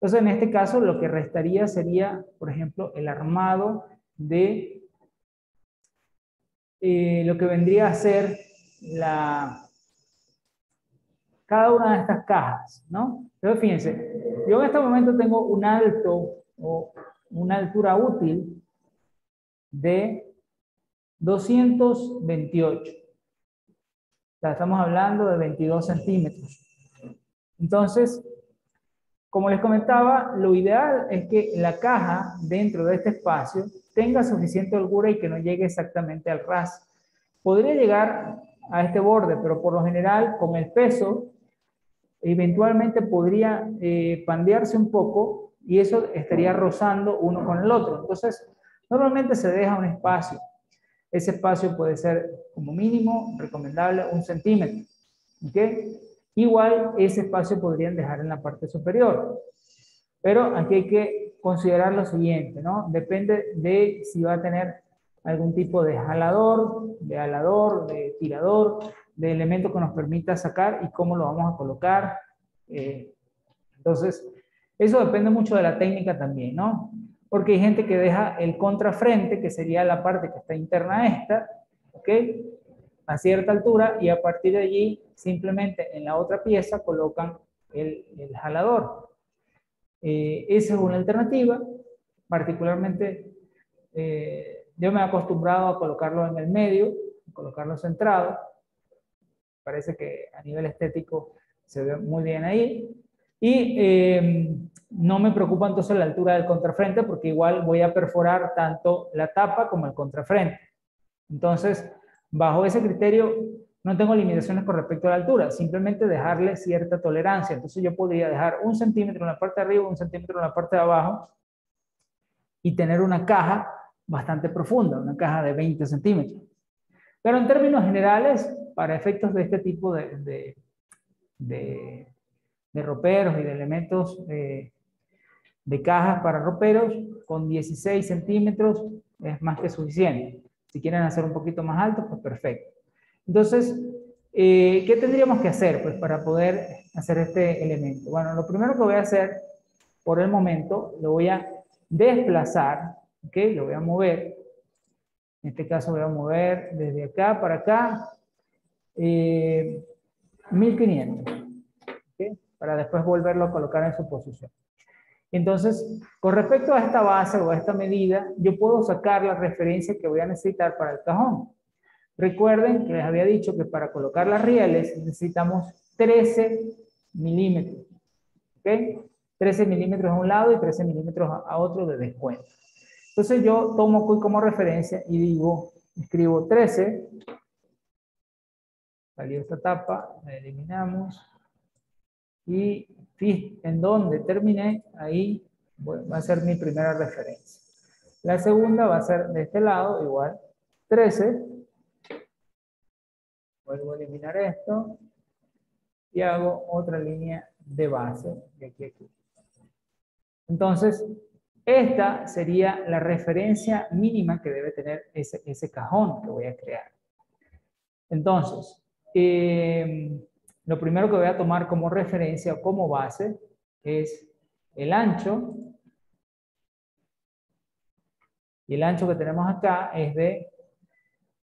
Entonces, en este caso, lo que restaría sería, por ejemplo, el armado de lo que vendría a ser cada una de estas cajas, ¿no? Entonces, fíjense, yo en este momento tengo un alto o una altura útil de 228. O sea, estamos hablando de 22 centímetros. Entonces, como les comentaba, lo ideal es que la caja dentro de este espacio tenga suficiente holgura y que no llegue exactamente al ras. Podría llegar a este borde, pero por lo general, con el peso, eventualmente podría pandearse un poco y eso estaría rozando uno con el otro. Entonces, normalmente se deja un espacio. Ese espacio puede ser, como mínimo, recomendable 1 centímetro. ¿Ok? Igual, ese espacio podrían dejar en la parte superior. Pero aquí hay que considerar lo siguiente, ¿no? Depende de si va a tener algún tipo de jalador, de tirador, de elemento que nos permita sacar y cómo lo vamos a colocar. Entonces, eso depende mucho de la técnica también, ¿no? Porque hay gente que deja el contrafrente, que sería la parte que está interna a esta, ¿ok? A cierta altura, y a partir de allí, simplemente en la otra pieza colocan el jalador. Esa es una alternativa, particularmente yo me he acostumbrado a colocarlo en el medio, a colocarlo centrado. Parece que a nivel estético se ve muy bien ahí. Y no me preocupa entonces la altura del contrafrente porque igual voy a perforar tanto la tapa como el contrafrente. Entonces, bajo ese criterio, no tengo limitaciones con respecto a la altura, simplemente dejarle cierta tolerancia. Entonces yo podría dejar 1 centímetro en la parte de arriba, 1 centímetro en la parte de abajo y tener una caja bastante profunda, una caja de 20 centímetros. Pero en términos generales, para efectos de este tipo de roperos y de elementos de cajas para roperos, con 16 centímetros es más que suficiente. Si quieren hacer un poquito más alto, pues perfecto. Entonces, ¿qué tendríamos que hacer pues, para poder hacer este elemento? Bueno, lo primero que voy a hacer, por el momento, lo voy a desplazar, ¿ok? Lo voy a mover. En este caso voy a mover desde acá para acá, 1500, ¿ok? Para después volverlo a colocar en su posición. Entonces, con respecto a esta base o a esta medida, yo puedo sacar la referencia que voy a necesitar para el cajón. Recuerden que les había dicho que para colocar las rieles necesitamos 13 milímetros. ¿Ok? 13 milímetros a un lado y 13 milímetros a otro de descuento. Entonces yo tomo como referencia y digo, escribo 13. Salió esta tapa, la eliminamos. Y en donde terminé, ahí va a ser mi primera referencia. La segunda va a ser de este lado, igual, 13. Vuelvo a eliminar esto y hago otra línea de base de aquí a aquí. Entonces, esta sería la referencia mínima que debe tener ese cajón que voy a crear. Entonces, lo primero que voy a tomar como referencia o como base es el ancho. Y el ancho que tenemos acá es de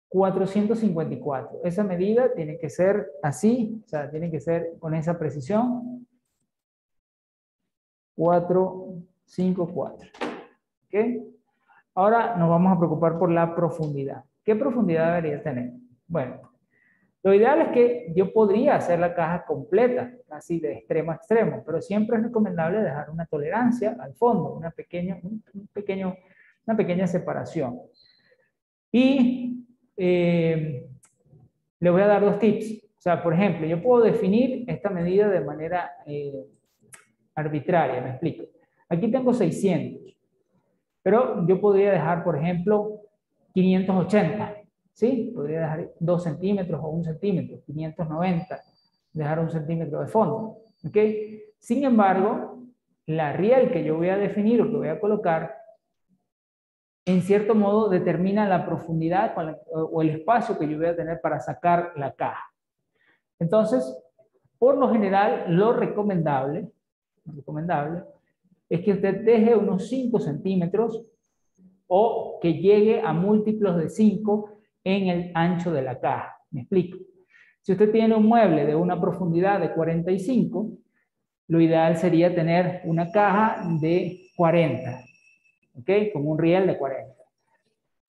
454. Esa medida tiene que ser así, o sea, tiene que ser con esa precisión. 454. ¿Ok? Ahora nos vamos a preocupar por la profundidad. ¿Qué profundidad debería tener? Bueno, lo ideal es que yo podría hacer la caja completa, así de extremo a extremo, pero siempre es recomendable dejar una tolerancia al fondo, una pequeña separación. Y le voy a dar 2 tips. O sea, por ejemplo, yo puedo definir esta medida de manera arbitraria, me explico. Aquí tengo 600, pero yo podría dejar, por ejemplo, 580, ¿sí? Podría dejar 2 centímetros o 1 centímetro, 590, dejar 1 centímetro de fondo, ¿ok? Sin embargo, la riel que yo voy a definir o que voy a colocar, en cierto modo determina la profundidad o el espacio que yo voy a tener para sacar la caja. Entonces, por lo general, lo recomendable es que usted deje unos 5 centímetros o que llegue a múltiplos de 5 en el ancho de la caja. Me explico. Si usted tiene un mueble de una profundidad de 45, lo ideal sería tener una caja de 40, ¿ok? Con un riel de 40.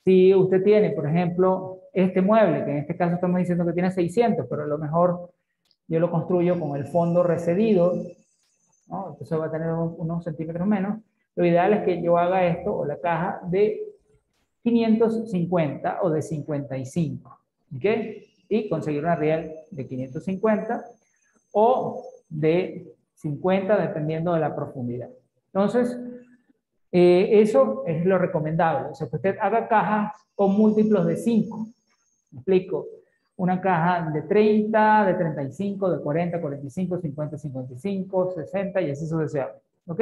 Si usted tiene, por ejemplo, este mueble, que en este caso estamos diciendo que tiene 600, pero a lo mejor yo lo construyo con el fondo recedido, ¿no? Entonces va a tener unos centímetros menos. Lo ideal es que yo haga esto, o la caja, de 550 o de 55, ¿ok? Y conseguir una riel de 550 o de 50, dependiendo de la profundidad. Entonces, eso es lo recomendable. O sea, que usted haga cajas con múltiplos de 5. ¿Me explico? Una caja de 30, de 35, de 40, 45, 50, 55, 60 y así sucesivamente. ¿Ok?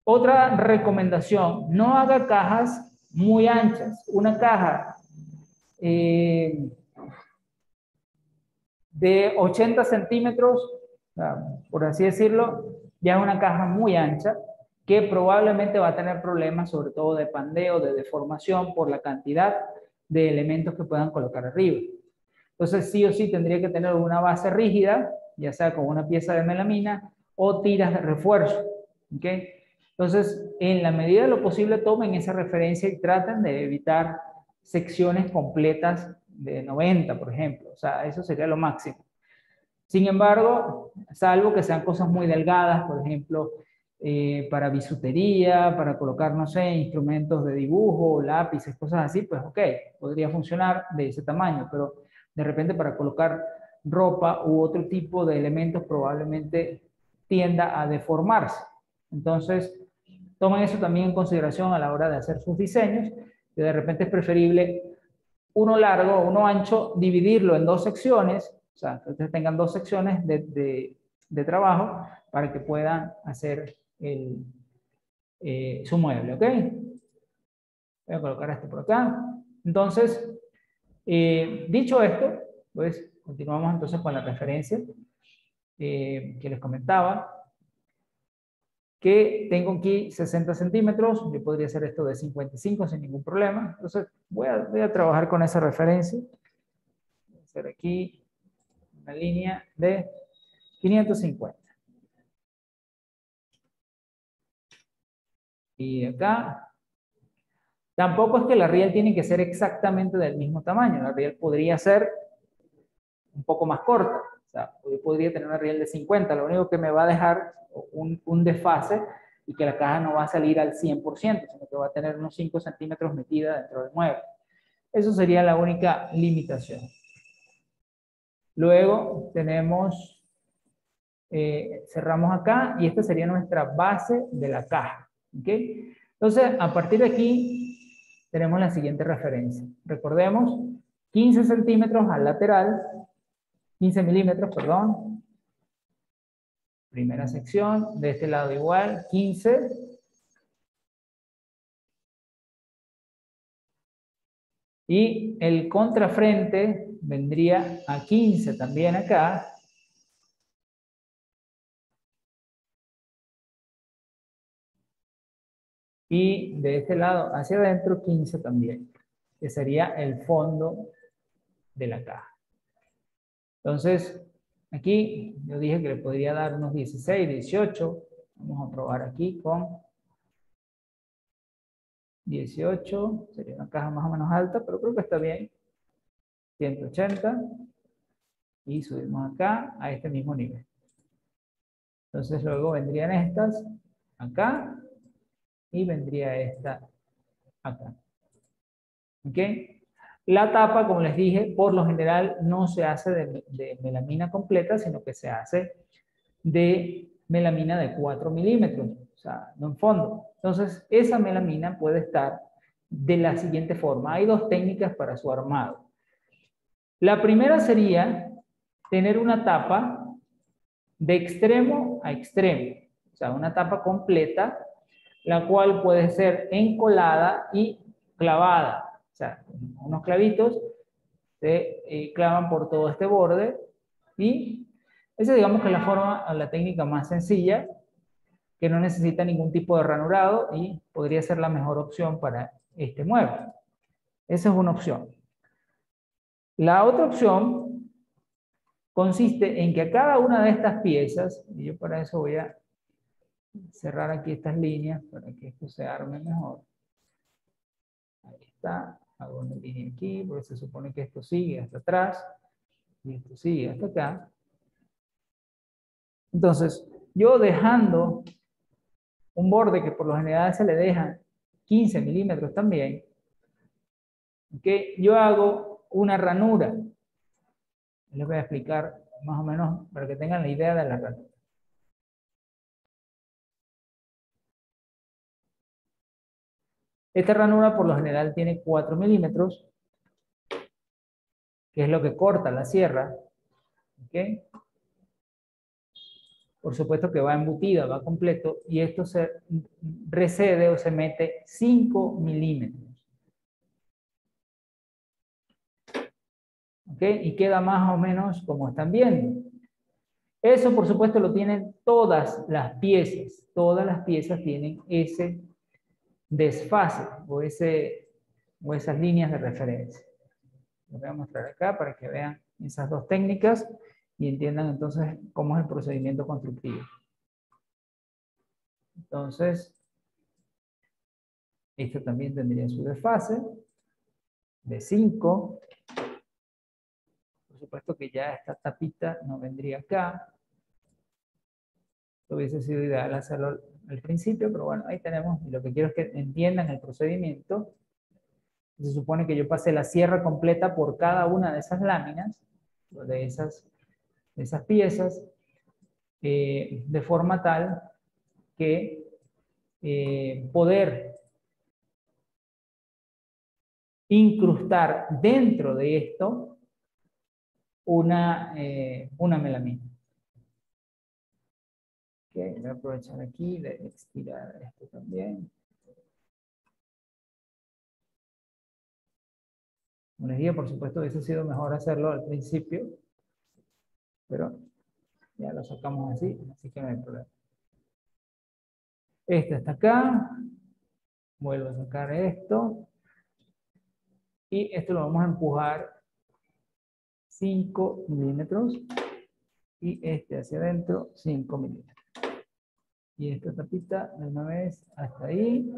Otra recomendación, no haga cajas muy anchas. Una caja de 80 centímetros, por así decirlo, ya es una caja muy ancha que probablemente va a tener problemas, sobre todo de pandeo, de deformación, por la cantidad de elementos que puedan colocar arriba. Entonces, sí o sí tendría que tener una base rígida, ya sea con una pieza de melamina o tiras de refuerzo. ¿Ok? Entonces, en la medida de lo posible, tomen esa referencia y traten de evitar secciones completas de 90, por ejemplo. O sea, eso sería lo máximo. Sin embargo, salvo que sean cosas muy delgadas, por ejemplo, para bisutería, para colocar, no sé, instrumentos de dibujo, lápices, cosas así, pues ok, podría funcionar de ese tamaño, pero de repente para colocar ropa u otro tipo de elementos probablemente tienda a deformarse. Entonces, tomen eso también en consideración a la hora de hacer sus diseños, que de repente es preferible uno largo, uno ancho, dividirlo en 2 secciones, o sea, que ustedes tengan 2 secciones de trabajo para que puedan hacer su mueble, ¿ok? Voy a colocar esto por acá. Entonces, dicho esto, pues continuamos entonces con la referencia que les comentaba, que tengo aquí 60 centímetros, yo podría hacer esto de 55 sin ningún problema, entonces voy a trabajar con esa referencia. Voy a hacer aquí una línea de 550. Y acá, tampoco es que la riel tiene que ser exactamente del mismo tamaño, la riel podría ser un poco más corta, o sea, yo podría tener una riel de 50, lo único que me va a dejar un desfase y que la caja no va a salir al 100%, sino que va a tener unos 5 centímetros metida dentro del mueble. Eso sería la única limitación. Luego tenemos, cerramos acá y esta sería nuestra base de la caja. ¿Ok? Entonces, a partir de aquí tenemos la siguiente referencia. Recordemos, 15 centímetros al lateral, 15 milímetros, perdón. Primera sección, de este lado igual, 15. Y el contrafrente vendría a 15 también acá. Y de este lado hacia adentro 15 también, que sería el fondo de la caja. Entonces, aquí yo dije que le podría dar unos 16, 18. Vamos a probar aquí con 18. Sería una caja más o menos alta, pero creo que está bien. 180. Y subimos acá a este mismo nivel. Entonces luego vendrían estas acá y vendría esta acá. ¿Ok? La tapa, como les dije, por lo general no se hace de melamina completa, sino que se hace de melamina de 4 milímetros, o sea, no en fondo. Entonces, esa melamina puede estar de la siguiente forma. Hay 2 técnicas para su armado. La primera sería tener una tapa de extremo a extremo, o sea, una tapa completa, la cual puede ser encolada y clavada. O sea, unos clavitos se clavan por todo este borde y esa digamos que es la forma, la técnica más sencilla, que no necesita ningún tipo de ranurado y podría ser la mejor opción para este mueble. Esa es una opción. La otra opción consiste en que a cada una de estas piezas, y yo para eso voy a cerrar aquí estas líneas para que esto se arme mejor. Ahí está, hago una línea aquí, porque se supone que esto sigue hasta atrás, y esto sigue hasta acá. Entonces, yo dejando un borde que por lo general se le deja 15 milímetros también, ¿okay? Yo hago una ranura. Les voy a explicar más o menos para que tengan la idea de la ranura. Esta ranura por lo general tiene 4 milímetros, que es lo que corta la sierra. ¿Okay? Por supuesto que va embutida, va completo, y esto se recede o se mete 5 milímetros. ¿Ok? Y queda más o menos como están viendo. Eso, por supuesto, lo tienen todas las piezas. Todas las piezas tienen ese desfase o esas líneas de referencia. Lo voy a mostrar acá para que vean esas dos técnicas y entiendan entonces cómo es el procedimiento constructivo. Entonces, esto también tendría su desfase de 5. Por supuesto que ya esta tapita no vendría acá. Hubiese sido ideal hacerlo al principio, pero bueno, ahí tenemos. Y lo que quiero es que entiendan el procedimiento. Se supone que yo pasé la sierra completa por cada una de esas láminas, de esas piezas, de forma tal que poder incrustar dentro de esto una melamina. Okay, voy a aprovechar aquí de estirar esto también. Como les dije, por supuesto, hubiese sido mejor hacerlo al principio, pero ya lo sacamos así que no hay problema. Este está acá, vuelvo a sacar esto, y esto lo vamos a empujar 5 milímetros, y este hacia adentro 5 milímetros. Y esta tapita de una vez hasta ahí,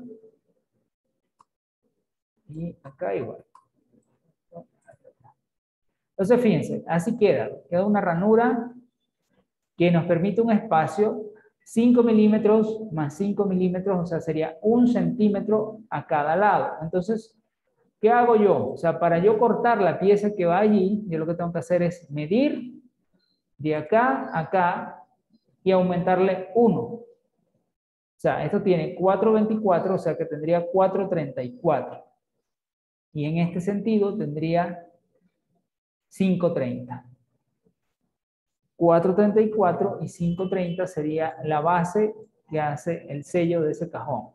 y acá igual. Entonces fíjense, así queda una ranura que nos permite un espacio 5 milímetros más 5 milímetros, o sea, sería 1 centímetro a cada lado. Entonces, ¿qué hago yo? O sea, para yo cortar la pieza que va allí, yo lo que tengo que hacer es medir de acá a acá y aumentarle 1. O sea, esto tiene 4,24, o sea que tendría 4,34. Y en este sentido tendría 5,30. 4,34 y 5,30 sería la base que hace el sello de ese cajón.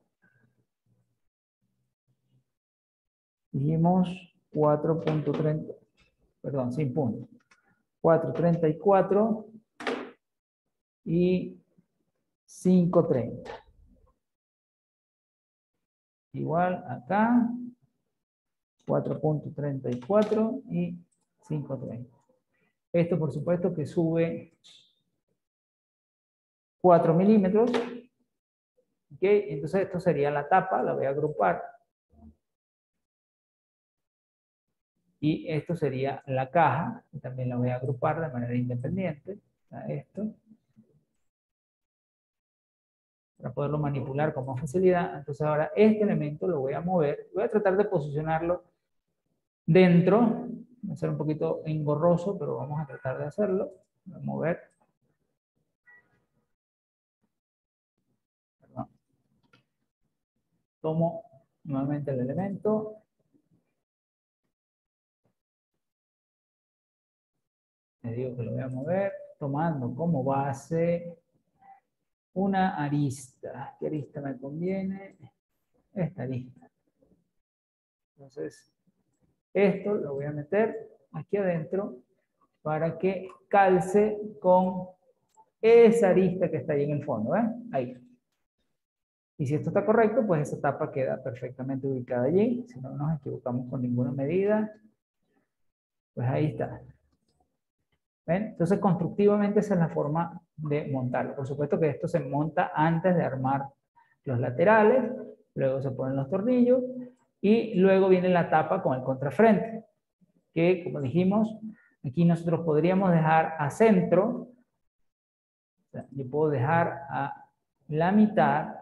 Dijimos 4,30, perdón, sin punto. 4,34 y 5,30. Igual acá, 4,34 y 5,30. Esto, por supuesto, que sube 4 milímetros. ¿Ok? Entonces, esto sería la tapa, la voy a agrupar. Y esto sería la caja, y también la voy a agrupar de manera independiente a esto, para poderlo manipular con más facilidad. Entonces ahora este elemento lo voy a mover, voy a tratar de posicionarlo dentro, va a ser un poquito engorroso, pero vamos a tratar de hacerlo. Voy a mover. Perdón. Tomo nuevamente el elemento. Le digo que lo voy a mover, tomando como base una arista. ¿Qué arista me conviene? Esta arista. Entonces, esto lo voy a meter aquí adentro para que calce con esa arista que está ahí en el fondo, ¿eh? Ahí. Y si esto está correcto, pues esa tapa queda perfectamente ubicada allí. Si no nos equivocamos con ninguna medida, pues ahí está. ¿Ven? Entonces, constructivamente esa es la forma de montarlo. Por supuesto que esto se monta antes de armar los laterales, luego se ponen los tornillos y luego viene la tapa con el contrafrente, que como dijimos, aquí nosotros podríamos dejar a centro, o sea, yo puedo dejar a la mitad,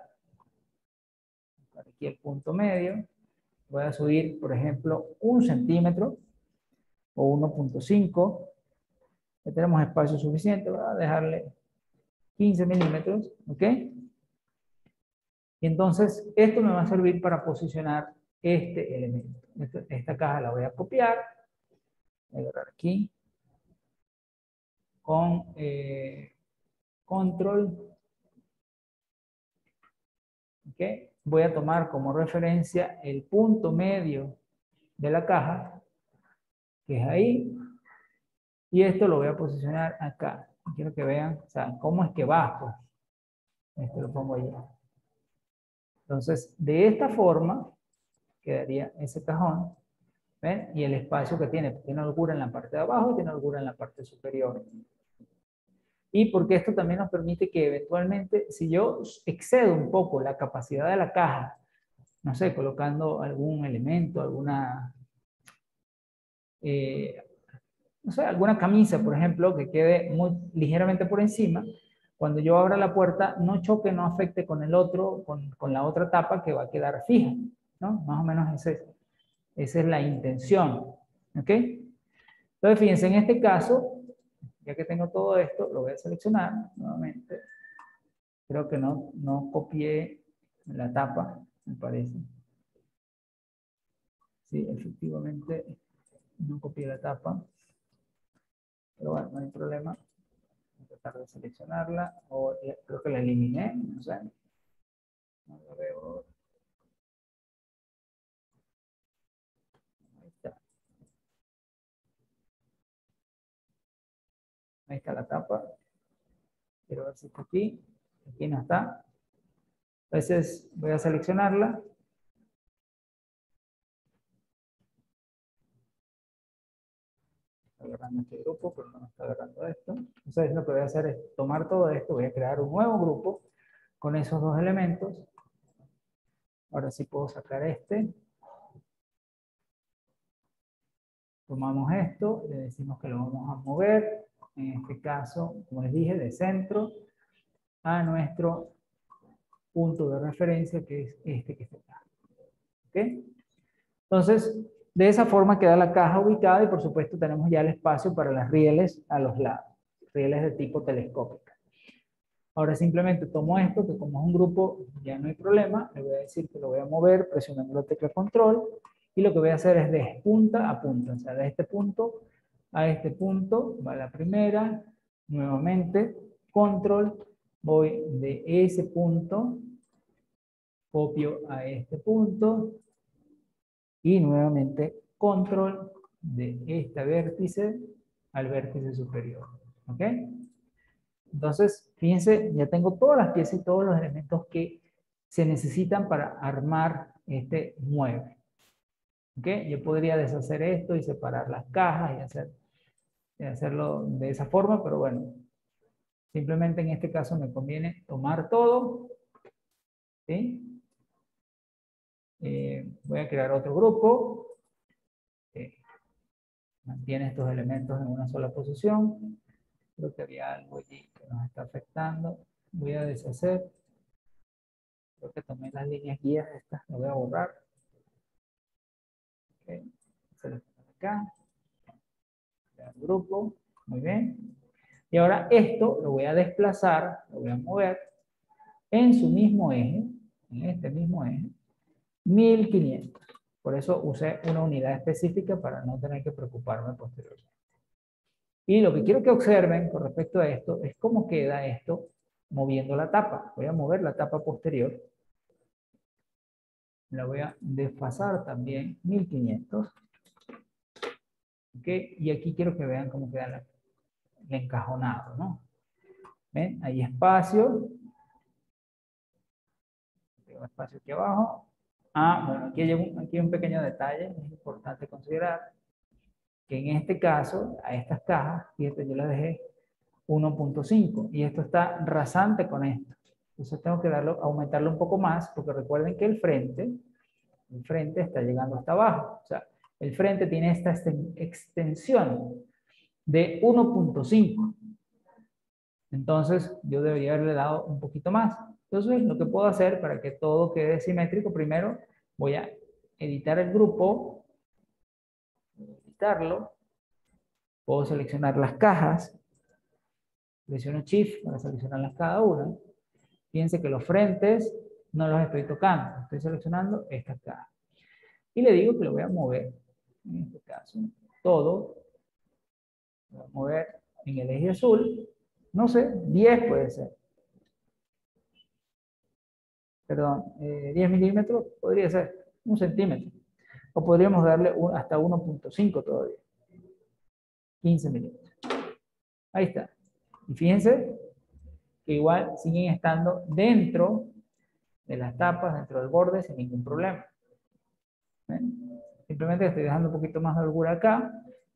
aquí el punto medio, voy a subir, por ejemplo, 1 centímetro o 1.5, ya tenemos espacio suficiente, voy a dejarle 15 milímetros, ¿ok? Y entonces esto me va a servir para posicionar este elemento. Esta caja la voy a copiar, voy a agarrar aquí, con control, ¿ok? Voy a tomar como referencia el punto medio de la caja, que es ahí, y esto lo voy a posicionar acá. Quiero que vean, o sea, cómo es que bajo. Esto lo pongo allí. Entonces, de esta forma, quedaría ese cajón, ¿ven? Y el espacio que tiene holgura en la parte de abajo y tiene holgura en la parte superior. Y porque esto también nos permite que eventualmente, si yo excedo un poco la capacidad de la caja, no sé, colocando algún elemento, alguna, no sé, alguna camisa, por ejemplo, que quede muy ligeramente por encima, cuando yo abra la puerta, no choque, no afecte con el otro, con la otra tapa que va a quedar fija, ¿no? Más o menos esa es la intención, ¿ok? Entonces, fíjense, en este caso, ya que tengo todo esto, lo voy a seleccionar nuevamente. Creo que no copié la tapa, me parece. Sí, efectivamente, no copié la tapa. Pero bueno, no hay problema. Voy a tratar de seleccionarla. O creo que la eliminé, no sé. No lo veo. Ahí está. Ahí está la tapa. Quiero ver si está aquí. Aquí no está. Entonces voy a seleccionarla. Está agarrando este grupo, pero no me está agarrando esto. Entonces lo que voy a hacer es tomar todo esto. Voy a crear un nuevo grupo con esos dos elementos. Ahora sí puedo sacar este. Tomamos esto, le decimos que lo vamos a mover, en este caso, como les dije, de centro a nuestro punto de referencia, que es este que está acá. ¿Ok? Entonces, de esa forma queda la caja ubicada y por supuesto tenemos ya el espacio para las rieles a los lados, rieles de tipo telescópica. Ahora simplemente tomo esto, que como es un grupo ya no hay problema, le voy a decir que lo voy a mover presionando la tecla control y lo que voy a hacer es de punta a punta, o sea, de este punto a este punto, va la primera, nuevamente, control, voy de ese punto, copio a este punto y nuevamente control de este vértice al vértice superior, ¿ok? Entonces, fíjense, ya tengo todas las piezas y todos los elementos que se necesitan para armar este mueble. ¿Ok? Yo podría deshacer esto y separar las cajas y hacerlo de esa forma, pero bueno, simplemente en este caso me conviene tomar todo. ¿Sí? Voy a crear otro grupo que mantiene estos elementos en una sola posición. Creo que había algo allí que nos está afectando. Voy a deshacer. Creo que tomé las líneas guías estas, lo voy a borrar. Okay. Seleccionar acá. Crear grupo. Muy bien. Y ahora esto lo voy a desplazar, lo voy a mover en su mismo eje, en este mismo eje, 1500. Por eso usé una unidad específica para no tener que preocuparme posteriormente. Y lo que quiero que observen con respecto a esto es cómo queda esto moviendo la tapa. Voy a mover la tapa posterior. La voy a desfasar también 1500. ¿Ok? Y aquí quiero que vean cómo queda el encajonado, ¿no? ¿Ven? Hay espacio. tengo espacio aquí abajo. Bueno, aquí hay un pequeño detalle, es importante considerar que en este caso, a estas cajas, fíjate, yo las dejé 1.5 y esto está rasante con esto. Entonces tengo que aumentarlo un poco más, porque recuerden que el frente está llegando hasta abajo. O sea, el frente tiene esta extensión de 1.5. Entonces, yo debería haberle dado un poquito más. Entonces, lo que puedo hacer para que todo quede simétrico, primero voy a editar el grupo, editarlo, puedo seleccionar las cajas, presiono Shift para seleccionarlas cada una. Fíjense que los frentes no los estoy tocando, estoy seleccionando estas cajas. Y le digo que lo voy a mover, en este caso, todo, lo voy a mover en el eje azul, no sé, 10 puede ser. Perdón, 10 milímetros podría ser 1 centímetro. O podríamos darle hasta 1.5 todavía. 15 milímetros. Ahí está. Y fíjense que igual siguen estando dentro de las tapas, dentro del borde, sin ningún problema. ¿Ven? Simplemente estoy dejando un poquito más de holgura acá,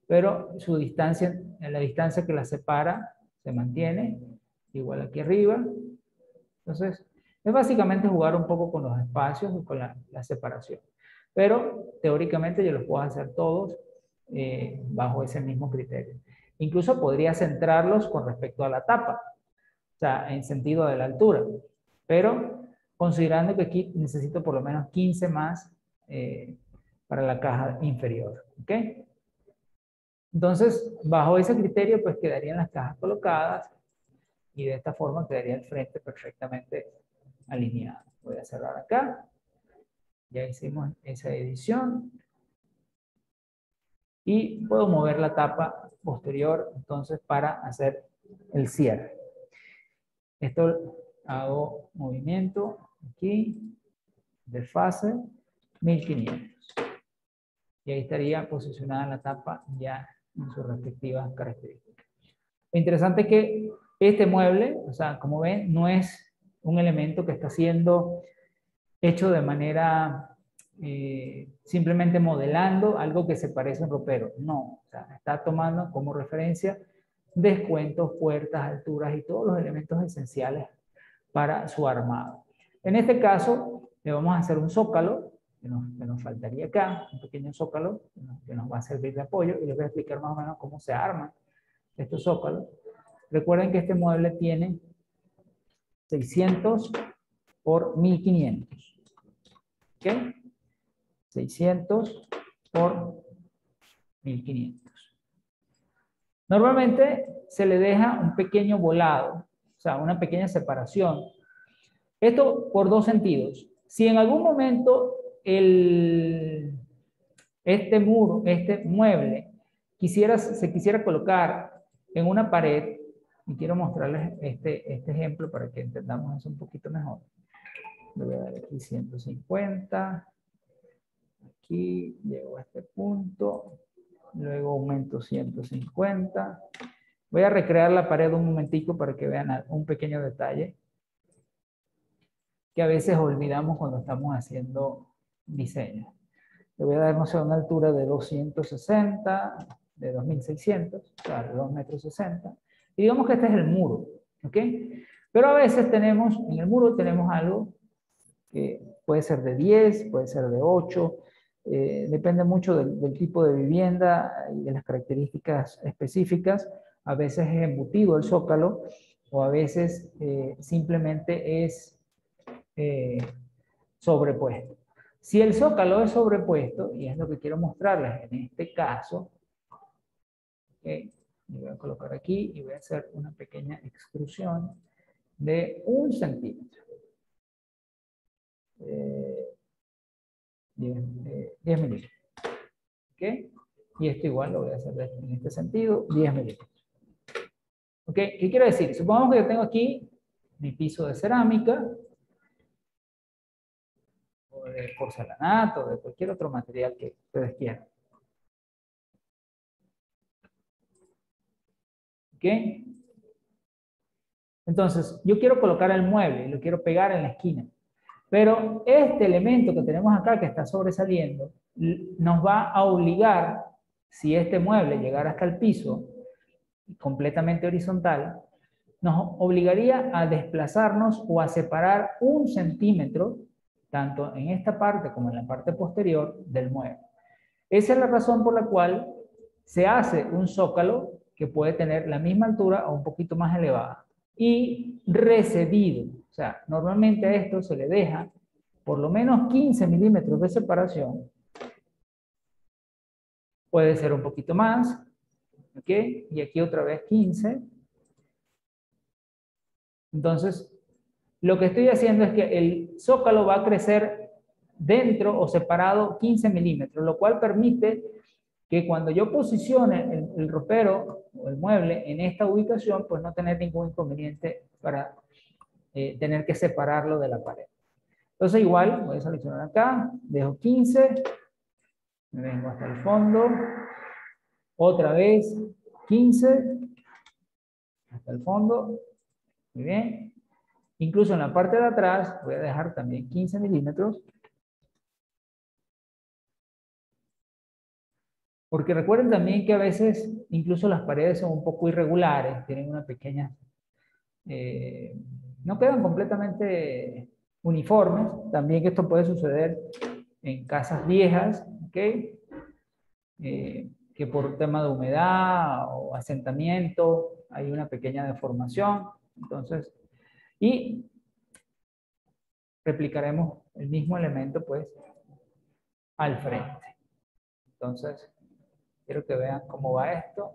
pero su distancia, la distancia que la separa se mantiene igual aquí arriba. Entonces, es básicamente jugar un poco con los espacios y con la separación. Pero teóricamente yo los puedo hacer todos bajo ese mismo criterio. Incluso podría centrarlos con respecto a la tapa, o sea, en sentido de la altura. Pero considerando que aquí necesito por lo menos 15 más para la caja inferior. ¿Ok? Entonces, bajo ese criterio, pues quedarían las cajas colocadas y de esta forma quedaría el frente perfectamente alineado. Voy a cerrar acá. Ya hicimos esa edición. Y puedo mover la tapa posterior entonces para hacer el cierre. Esto hago movimiento aquí, desfase, 1500. Y ahí estaría posicionada la tapa ya en sus respectivas características. Lo interesante es que este mueble, o sea, como ven, no es un elemento que está siendo hecho de manera simplemente modelando algo que se parece a un ropero. No, o sea, está tomando como referencia descuentos, puertas, alturas y todos los elementos esenciales para su armado. En este caso, le vamos a hacer un zócalo, que nos faltaría acá, un pequeño zócalo, que nos va a servir de apoyo, y les voy a explicar más o menos cómo se arman estos zócalos. Recuerden que este mueble tiene 600 por 1500. ¿Ok? 600 por 1500. Normalmente se le deja un pequeño volado, o sea, una pequeña separación. Esto por dos sentidos. Si en algún momento este mueble, se quisiera colocar en una pared, y quiero mostrarles este ejemplo para que entendamos eso un poquito mejor. Le voy a dar aquí 150. Aquí llego a este punto. Luego aumento 150. Voy a recrear la pared un momentico para que vean un pequeño detalle que a veces olvidamos cuando estamos haciendo diseño. Le voy a dar, no sé, una altura de 260, de 2600, o sea, de 2,60 m. Y digamos que este es el muro, ¿ok? Pero a veces tenemos, en el muro tenemos algo que puede ser de 10, puede ser de 8, depende mucho del tipo de vivienda y de las características específicas. A veces es embutido el zócalo o a veces simplemente es sobrepuesto. Si el zócalo es sobrepuesto, y es lo que quiero mostrarles en este caso, okay, me voy a colocar aquí y voy a hacer una pequeña extrusión de 1 centímetro. 10 milímetros. ¿Ok? Y esto igual lo voy a hacer en este sentido, 10 milímetros. ¿Ok? ¿Qué quiero decir? Supongamos que yo tengo aquí mi piso de cerámica, o de porcelanato, o de cualquier otro material que ustedes quieran. ¿Ok? Entonces, yo quiero colocar el mueble y lo quiero pegar en la esquina. Pero este elemento que tenemos acá, que está sobresaliendo, nos va a obligar, si este mueble llegara hasta el piso completamente horizontal, nos obligaría a desplazarnos o a separar 1 centímetro, tanto en esta parte como en la parte posterior del mueble. Esa es la razón por la cual se hace un zócalo que puede tener la misma altura o un poquito más elevada y recedido. O sea, normalmente a esto se le deja por lo menos 15 milímetros de separación. Puede ser un poquito más, ¿ok? Y aquí otra vez 15. Entonces, lo que estoy haciendo es que el zócalo va a crecer dentro o separado 15 milímetros, lo cual permite que cuando yo posicione el ropero o el mueble en esta ubicación, pues no tener ningún inconveniente para tener que separarlo de la pared. Entonces igual, voy a seleccionar acá, dejo 15, me vengo hasta el fondo, otra vez 15, hasta el fondo, muy bien. Incluso en la parte de atrás voy a dejar también 15 milímetros. Porque recuerden también que a veces incluso las paredes son un poco irregulares, tienen una pequeña... no quedan completamente uniformes. También que esto puede suceder en casas viejas, ¿ok? Que por tema de humedad o asentamiento hay una pequeña deformación. Entonces, y replicaremos el mismo elemento pues al frente. Entonces, quiero que vean cómo va esto.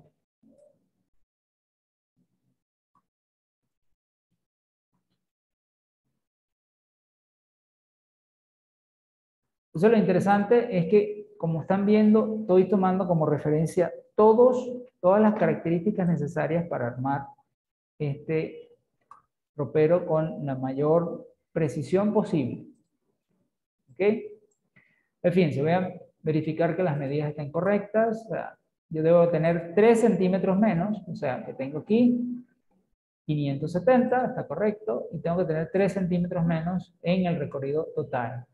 Entonces lo interesante es que, como están viendo, estoy tomando como referencia todas las características necesarias para armar este ropero con la mayor precisión posible. ¿Ok? En fin, se voy a verificar que las medidas estén correctas. O sea, yo debo tener 3 centímetros menos, o sea, que tengo aquí 570, está correcto, y tengo que tener 3 centímetros menos en el recorrido total.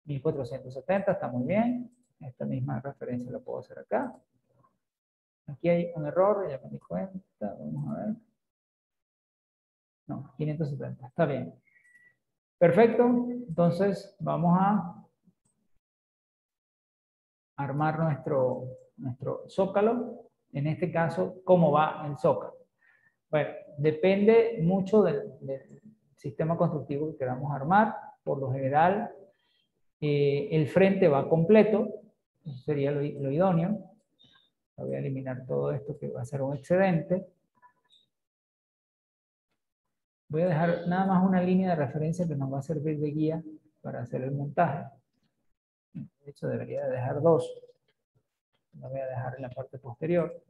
1470 está muy bien. Esta misma referencia la puedo hacer acá. Aquí hay un error, ya me di cuenta. Vamos a ver. No, 570, está bien. Perfecto. Entonces vamos a armar nuestro zócalo. En este caso, ¿cómo va el zócalo? Bueno, depende mucho del sistema constructivo que queramos armar. Por lo general, el frente va completo. Eso sería lo idóneo. Voy a eliminar todo esto que va a ser un excedente. Voy a dejar nada más una línea de referencia que nos va a servir de guía para hacer el montaje. De hecho, debería de dejar 2. La voy a dejar en la parte posterior.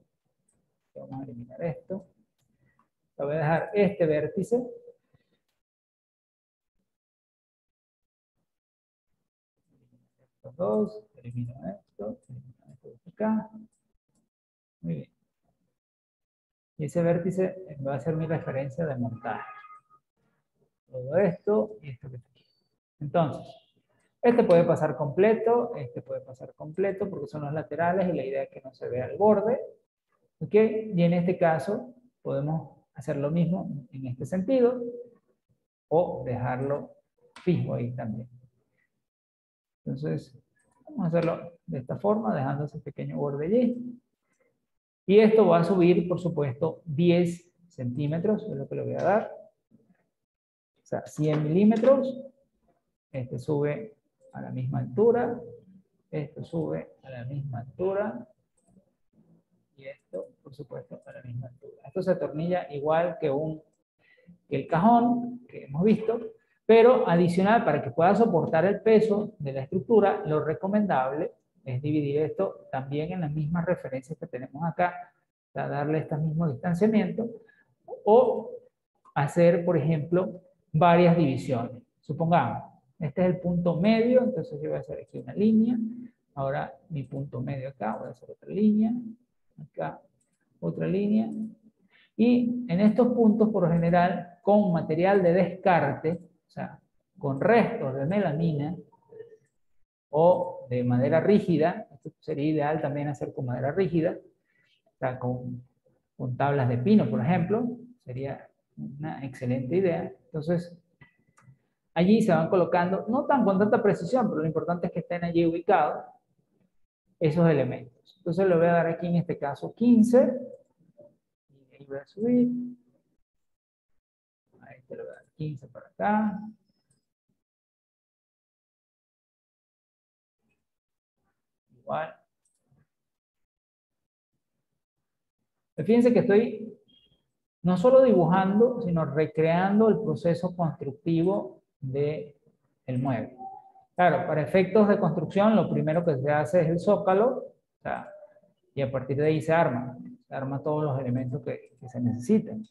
Vamos a eliminar esto. La voy a dejar este vértice. Estos 2. Elimino esto de acá. Muy bien. Y ese vértice va a ser mi referencia de montaje. Todo esto y esto que está aquí. Entonces, este puede pasar completo, este puede pasar completo porque son los laterales y la idea es que no se vea el borde. ¿Ok? Y en este caso podemos hacer lo mismo en este sentido o dejarlo fijo ahí también. Entonces, vamos a hacerlo de esta forma, dejando ese pequeño borde allí. Y esto va a subir, por supuesto, 10 centímetros, es lo que le voy a dar. O sea, 100 milímetros. Este sube a la misma altura. Esto sube a la misma altura. Y esto, por supuesto, a la misma altura. Esto se atornilla igual que el cajón que hemos visto, pero adicional, para que pueda soportar el peso de la estructura, lo recomendable es dividir esto también en las mismas referencias que tenemos acá, para darle este mismo distanciamiento, o hacer, por ejemplo, varias divisiones. Supongamos, este es el punto medio, entonces yo voy a hacer aquí una línea, ahora mi punto medio acá, voy a hacer otra línea, acá otra línea, y en estos puntos, por lo general, con material de descarte, o sea, con restos de melamina o de madera rígida, esto sería ideal también hacer con madera rígida, o sea, con tablas de pino, por ejemplo, sería una excelente idea. Entonces, allí se van colocando, no tan con tanta precisión, pero lo importante es que estén allí ubicados esos elementos. Entonces le voy a dar aquí en este caso 15, y ahí voy a subir, a este le voy a dar 15 para acá, igual. Fíjense que estoy no solo dibujando, sino recreando el proceso constructivo del mueble. Claro, para efectos de construcción, lo primero que se hace es el zócalo, o sea, y a partir de ahí se arma todos los elementos que se necesitan.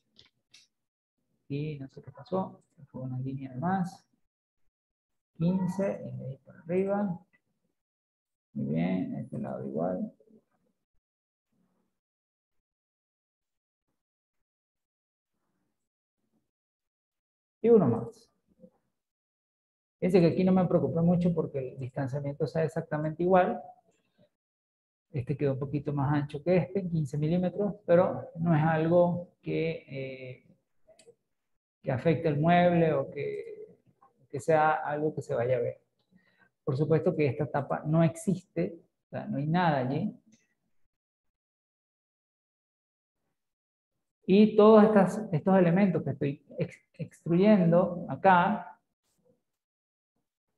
Y no sé qué pasó, fue una línea de más, 15, y de ahí para arriba. Muy bien, este lado igual. Y uno más. Fíjense que aquí no me preocupé mucho porque el distanciamiento sea exactamente igual. Este quedó un poquito más ancho que este, 15 milímetros, pero no es algo que afecte el mueble o que sea algo que se vaya a ver. Por supuesto que esta tapa no existe, o sea, no hay nada allí. Y todos estos elementos que estoy extruyendo acá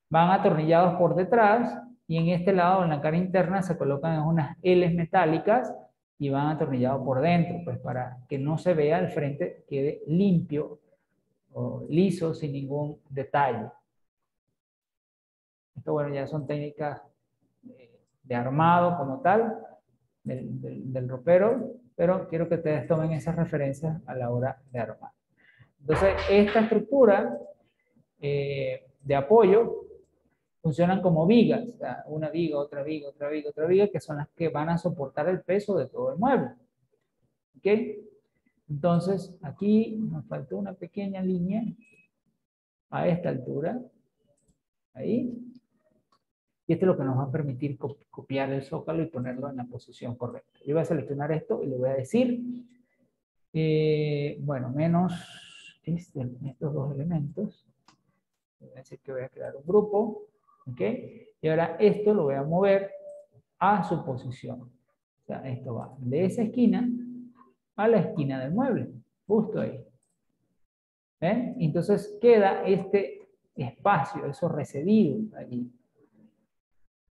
van atornillados por detrás y en este lado, en la cara interna, se colocan unas L's metálicas y van atornillados por dentro, pues para que no se vea el frente, quede limpio o liso sin ningún detalle. Esto, bueno, ya son técnicas de armado como tal, del ropero, pero quiero que ustedes tomen esas referencias a la hora de armar. Entonces, esta estructura de apoyo funcionan como vigas, o sea, una viga, otra viga, otra viga, otra viga, que son las que van a soportar el peso de todo el mueble. ¿Ok? Entonces, aquí nos faltó una pequeña línea a esta altura, ahí, y esto es lo que nos va a permitir copiar el zócalo y ponerlo en la posición correcta. Yo voy a seleccionar esto y le voy a decir, bueno, menos estos dos elementos. Voy a decir que voy a crear un grupo, ¿ok? Y ahora esto lo voy a mover a su posición. O sea, esto va de esa esquina a la esquina del mueble, justo ahí. ¿Ven? Entonces queda este espacio, esos recedidos allí.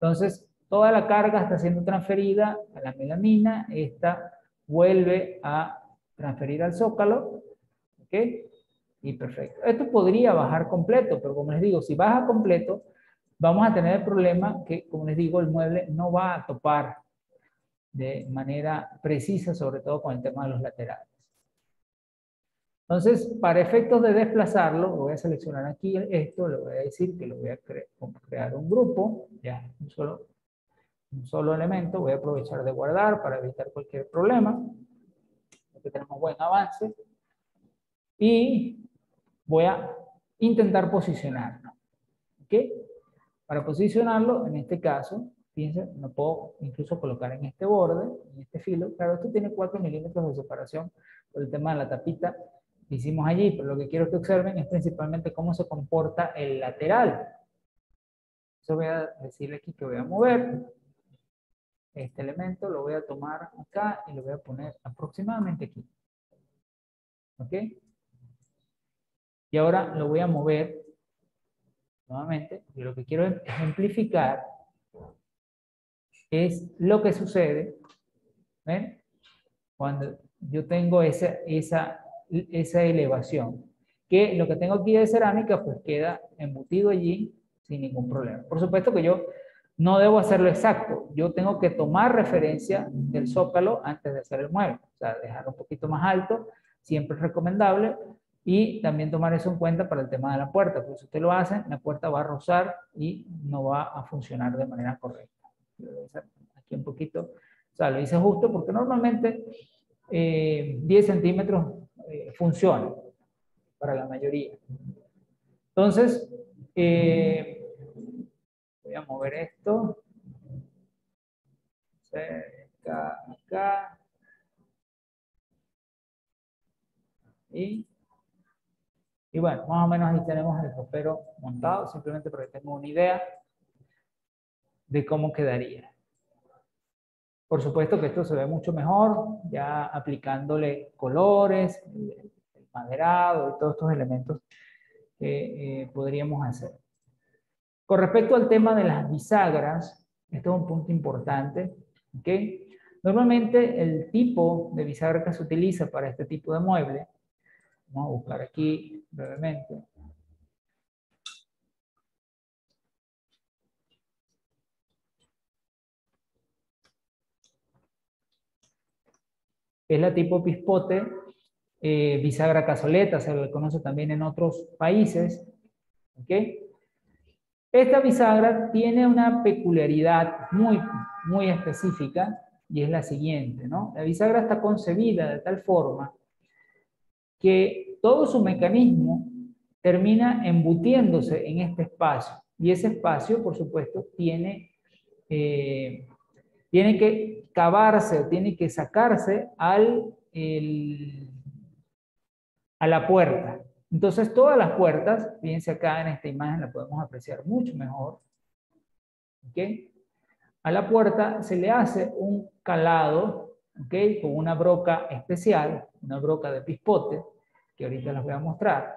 Entonces, toda la carga está siendo transferida a la melamina, esta vuelve a transferir al zócalo, ¿ok? Y perfecto. Esto podría bajar completo, pero como les digo, si baja completo, vamos a tener el problema que, como les digo, el mueble no va a topar de manera precisa, sobre todo con el tema de los laterales. Entonces, para efectos de desplazarlo, voy a seleccionar aquí esto, le voy a decir que lo voy a crear un grupo, ya, un solo elemento, voy a aprovechar de guardar para evitar cualquier problema, aquí tenemos buen avance, y voy a intentar posicionarlo, ¿ok? Para posicionarlo, en este caso, fíjense, lo puedo incluso colocar en este borde, en este filo. Claro, esto tiene 4 milímetros de separación por el tema de la tapita que hicimos allí, pero lo que quiero que observen es principalmente cómo se comporta el lateral. Yo voy a decirle aquí que voy a mover este elemento, lo voy a tomar acá y lo voy a poner aproximadamente aquí. ¿Ok? Y ahora lo voy a mover nuevamente, y lo que quiero ejemplificar es lo que sucede, ¿ven? Cuando yo tengo esa elevación, que lo que tengo aquí de cerámica pues queda embutido allí sin ningún problema. Por supuesto que yo no debo hacerlo exacto, yo tengo que tomar referencia del zócalo antes de hacer el mueble, o sea, dejarlo un poquito más alto, siempre es recomendable, y también tomar eso en cuenta para el tema de la puerta, porque si usted lo hace, la puerta va a rozar y no va a funcionar de manera correcta. Aquí un poquito, o sea, lo hice justo porque normalmente 10 centímetros funciona para la mayoría. Entonces, Voy a mover esto. Cerca, acá. Y bueno, más o menos ahí tenemos el ropero montado, simplemente para que tengan una idea de cómo quedaría. Por supuesto que esto se ve mucho mejor ya aplicándole colores, el maderado y todos estos elementos que podríamos hacer. Con respecto al tema de las bisagras, esto es un punto importante, ¿ok? Normalmente el tipo de bisagra que se utiliza para este tipo de mueble, vamos a buscar aquí brevemente, es la tipo pispote, bisagra cazoleta, se le conoce también en otros países, ¿ok? Esta bisagra tiene una peculiaridad muy específica y es la siguiente, ¿no? La bisagra está concebida de tal forma que todo su mecanismo termina embutiéndose en este espacio y ese espacio, por supuesto, tiene que cavarse, tiene que sacarse a la puerta. Entonces todas las puertas, fíjense acá en esta imagen, la podemos apreciar mucho mejor, ¿ok? A la puerta se le hace un calado, ¿ok? Con una broca especial, una broca de pispote, que ahorita les voy a mostrar.